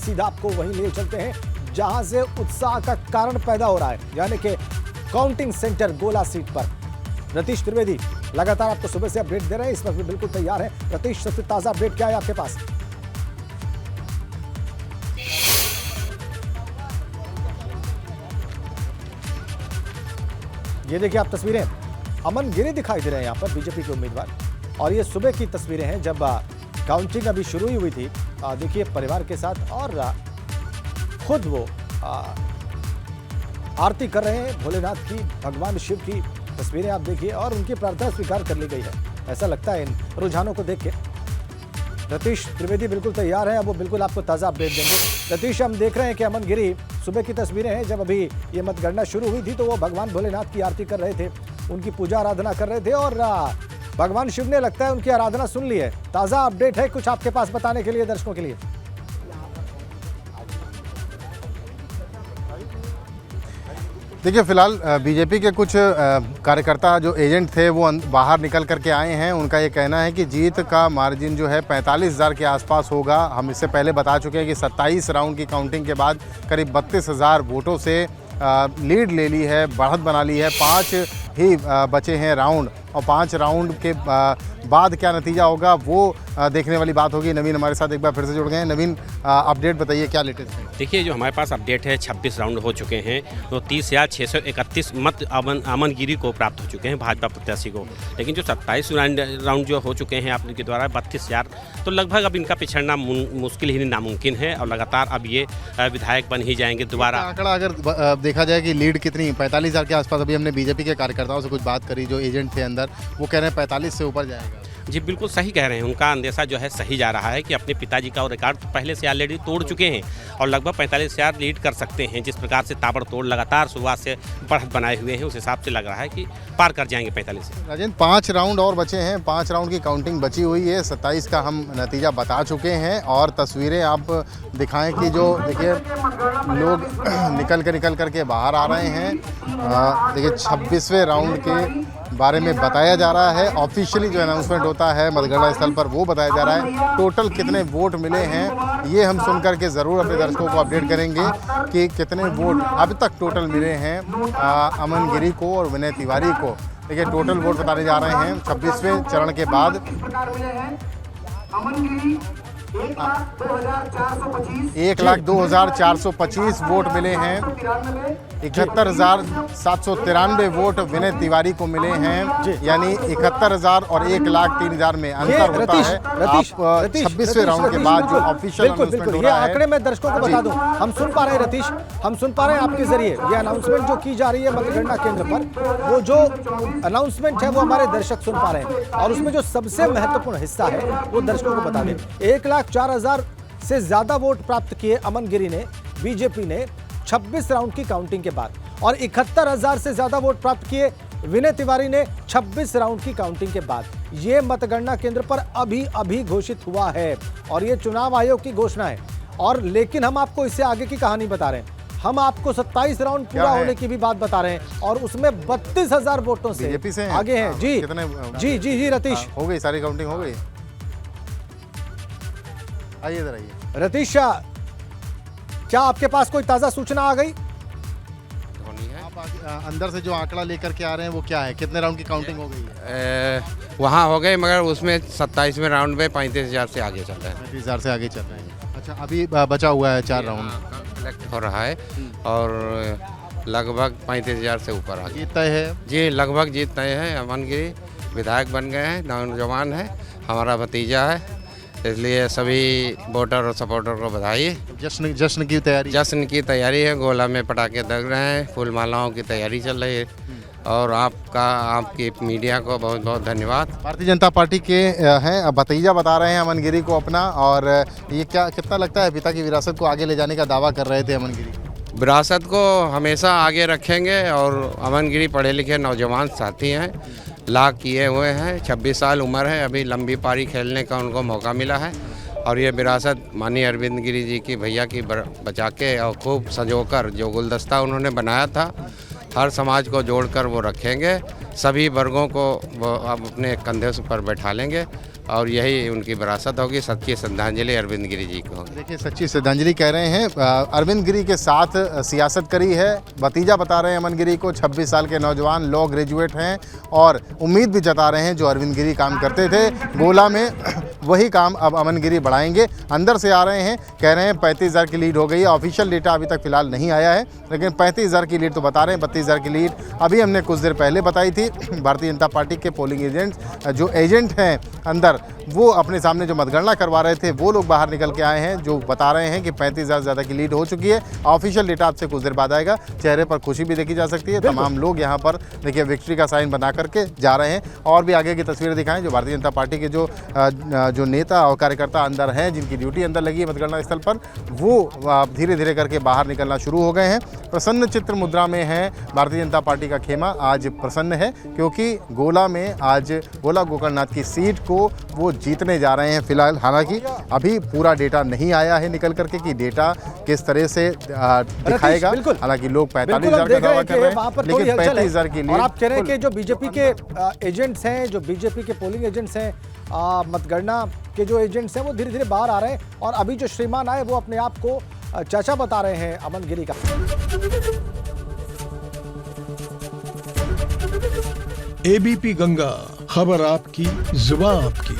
सीधा आपको वहीं ले चलते हैं जहां से उत्साह का कारण पैदा हो रहा है, यानी कि काउंटिंग सेंटर गोला सीट पर। रतीश त्रिवेदी लगातार आपको सुबह से अपडेट दे रहे हैं, इस वक्त भी बिल्कुल तैयार है। रतीश, सबसे ताजा अपडेट क्या है आपके पास? ये देखिए आप तस्वीरें, अमन गिरी दिखाई दे रहे हैं यहाँ पर, बीजेपी के उम्मीदवार। और ये सुबह की तस्वीरें हैं जब काउंटिंग अभी शुरू ही हुई थी। देखिए परिवार के साथ और खुद वो आरती कर रहे हैं भोलेनाथ की, भगवान शिव की तस्वीरें आप देखिए, और उनकी प्रार्थना स्वीकार कर ली गई है, ऐसा लगता है इन रुझानों को देख के। रतीश त्रिवेदी बिल्कुल तैयार है, अब वो बिल्कुल आपको ताज़ा अपडेट देंगे। रतीश, हम देख रहे हैं कि अमन गिरी, सुबह की तस्वीरें हैं जब अभी ये मतगणना शुरू हुई थी तो वो भगवान भोलेनाथ की आरती कर रहे थे, उनकी पूजा आराधना कर रहे थे, और भगवान शिव ने लगता है उनकी आराधना सुन ली है। ताज़ा अपडेट है कुछ आपके पास बताने के लिए दर्शकों के लिए? देखिए, फिलहाल बीजेपी के कुछ कार्यकर्ता जो एजेंट थे वो बाहर निकल करके आए हैं। उनका ये कहना है कि जीत का मार्जिन जो है 45,000 के आसपास होगा। हम इससे पहले बता चुके हैं कि 27 राउंड की काउंटिंग के बाद करीब 32,000 वोटों से लीड ले ली है, बढ़त बना ली है। 5 ही बचे हैं राउंड, और 5 राउंड के बाद क्या नतीजा होगा वो देखने वाली बात होगी। नवीन हमारे साथ एक बार फिर से जुड़ गए हैं। नवीन, अपडेट बताइए, क्या लेटेस्ट है? देखिए, जो हमारे पास अपडेट है 26 राउंड हो चुके हैं, तो 30,631 मत अमन गिरी को प्राप्त हो चुके हैं, भाजपा प्रत्याशी को। लेकिन जो 27 राउंड जो हो चुके हैं आपके द्वारा 32,000, तो लगभग अब इनका पिछड़ना मुश्किल ही नामुमकिन है, और लगातार अब ये विधायक बन ही जाएंगे दोबारा। आंकड़ा अगर देखा जाए कि लीड कितनी, 45,000 के आसपास। अभी हमने बीजेपी के कार्यकर्ताओं से कुछ बात करी जो एजेंट थे अंदर, वो कह रहे हैं 45 से ऊपर जाएगा। जी बिल्कुल सही कह रहे हैं, उनका अंदेशा जो है सही जा रहा है कि अपने पिताजी का रिकॉर्ड पहले से ऑलरेडी तोड़ चुके हैं और लगभग 45,000 लीड कर सकते हैं। जिस प्रकार से ताबड़तोड़ लगातार शुरुआत से बढ़त बनाए हुए हैं, उस हिसाब से लग रहा है कि पार कर जाएंगे 45 से। राजेंद्र, 5 राउंड और बचे हैं, 5 राउंड की काउंटिंग बची हुई है। 27 का हम नतीजा बता चुके हैं, और तस्वीरें आप दिखाएं कि जो देखिए लोग निकल करके बाहर आ रहे हैं। देखिए 26वें राउंड के बारे में बताया जा रहा है। ऑफिशियली जो अनाउंसमेंट होता है मतगणना स्थल पर वो बताया जा रहा है। टोटल कितने वोट मिले हैं ये हम सुन करके ज़रूर अपने दर्शकों को अपडेट करेंगे कि कितने वोट अब तक टोटल मिले हैं अमन गिरी को और विनय तिवारी को। देखिए टोटल वोट बताने जा रहे हैं 26वें चरण के बाद। 1,02,425 वोट मिले हैं। 71,793 वोट विनय तिवारी को मिले हैं, यानी 71,000 और 1,03,000 में अंतर होता है। आप 26वें राउंड के बाद जो ऑफिशियल अनाउंसमेंट हो रहा है, आंकड़े मैं दर्शकों को बता दूं, हम सुन पा रहे हैं रतीश, हम सुन पा रहे हैं आपके जरिए ये अनाउंसमेंट जो की जा रही है मतगणना केंद्र पर, वो जो अनाउंसमेंट है वो हमारे दर्शक सुन पा रहे हैं, और उसमें जो सबसे महत्वपूर्ण हिस्सा है वो दर्शकों को बता दें। 1,04,000 से ज्यादा वोट प्राप्त किए अमन गिरी ने, बीजेपी ने 26 राउंड की काउंटिंग के बाद, और 71,000 से ज्यादा वोट प्राप्त किए विनय तिवारी ने 26 राउंड की काउंटिंग के बाद। यह मतगणना केंद्र पर अभी घोषित हुआ है, और यह चुनाव आयोग की घोषणा है। और लेकिन हम आपको इससे आगे की कहानी बता रहे हैं, हम आपको 27 राउंड पूरा होने की भी बात बता रहे हैं, और उसमें 32,000 वोटों से आगे हैं। जी जी जी जी रतीश, हो गई सारी काउंटिंग हो गई। आइए इधर आइए। रतीश, क्या आपके पास कोई ताजा सूचना आ गई? आप अंदर से जो आंकड़ा लेकर के आ रहे हैं वो क्या है, कितने राउंड की काउंटिंग हो गई है? वहाँ हो गए, मगर उसमें 27वें राउंड में 35,000 से आगे चल रहा है। 35,000 से आगे चल रहे हैं। अच्छा, अभी बचा हुआ है 4 राउंड कलेक्ट हो रहा है, और लगभग 35,000 से ऊपर आ गया। जीत तय है? जी लगभग जीत तय है। अमन गिरी विधायक बन गए हैं, नौजवान है, हमारा भतीजा है, इसलिए सभी वोटर और सपोर्टर को बधाई। जश्न की तैयारी? जश्न की तैयारी है, गोला में पटाखे दग रहे हैं, फूल मालाओं की तैयारी चल रही है, और आपकी मीडिया को बहुत बहुत धन्यवाद। भारतीय जनता पार्टी के हैं, भतीजा बता रहे हैं अमन गिरी को अपना, और ये कितना लगता है पिता की विरासत को आगे ले जाने का दावा कर रहे थे अमन गिरी? विरासत को हमेशा आगे रखेंगे, और अमन गिरी पढ़े लिखे नौजवान साथी हैं, लाख किए हुए हैं, 26 साल उम्र है, अभी लंबी पारी खेलने का उनको मौका मिला है, और ये विरासत माननीय अरविंद गिरी जी की भैया की बचा के और खूब संजोकर जो गुलदस्ता उन्होंने बनाया था, हर समाज को जोड़कर वो रखेंगे, सभी वर्गों को वो अब अपने कंधे पर बैठा लेंगे, और यही उनकी विरासत होगी। सच्ची श्रद्धांजलि अरविंद गिरी जी को। देखिए, सच्ची श्रद्धांजलि कह रहे हैं। अरविंद गिरी के साथ सियासत करी है, भतीजा बता रहे हैं अमन गिरी को। 26 साल के नौजवान, लॉ ग्रेजुएट हैं और उम्मीद भी जता रहे हैं जो अरविंद गिरी काम करते थे गोला में वही काम अब अमन गिरी बढ़ाएंगे। अंदर से आ रहे हैं, कह रहे हैं 35,000 की लीड हो गई है। ऑफिशियल डेटा अभी तक फिलहाल नहीं आया है, लेकिन 35,000 की लीड तो बता रहे हैं। 32,000 की लीड अभी हमने कुछ देर पहले बताई थी। भारतीय जनता पार्टी के पोलिंग एजेंट हैं अंदर, वो अपने सामने जो मतगणना करवा रहे थे वो लोग बाहर निकल के आए हैं, जो बता रहे हैं कि 35,000 ज़्यादा की लीड हो चुकी है। ऑफिशियल डेटा आपसे कुछ देर बाद आएगा। चेहरे पर खुशी भी देखी जा सकती है। तमाम लोग यहाँ पर देखिए विक्ट्री का साइन बना करके जा रहे हैं। और भी आगे की तस्वीरें दिखाएं जो भारतीय जनता पार्टी के जो नेता और कार्यकर्ता अंदर हैं, जिनकी ड्यूटी अंदर लगी है मतगणना स्थल पर, वो धीरे धीरे करके बाहर निकलना शुरू हो गए हैं। प्रसन्न चित्र मुद्रा में है भारतीय जनता पार्टी का खेमा। आज प्रसन्न है क्योंकि गोला में आज गोला गोकर्णनाथ की सीट को वो जीतने जा रहे हैं फिलहाल। हालांकि अभी पूरा डेटा नहीं आया है निकल करके कि डेटा किस तरह से दिखाएगा। हालांकि लोग 45,000 का दावा कर रहे हैं, लेकिन 35,000 की लीड। और आप कह रहे हैं कि जो बीजेपी के एजेंट्स हैं, जो बीजेपी के पोलिंग एजेंट्स हैं, मतगणना के जो एजेंट्स हैं, वो धीरे धीरे बाहर आ रहे हैं। और अभी जो श्रीमान आए वो अपने आप को चाचा बता रहे हैं अमन गिरी का। एबीपी गंगा, खबर आपकी, जुबान आपकी।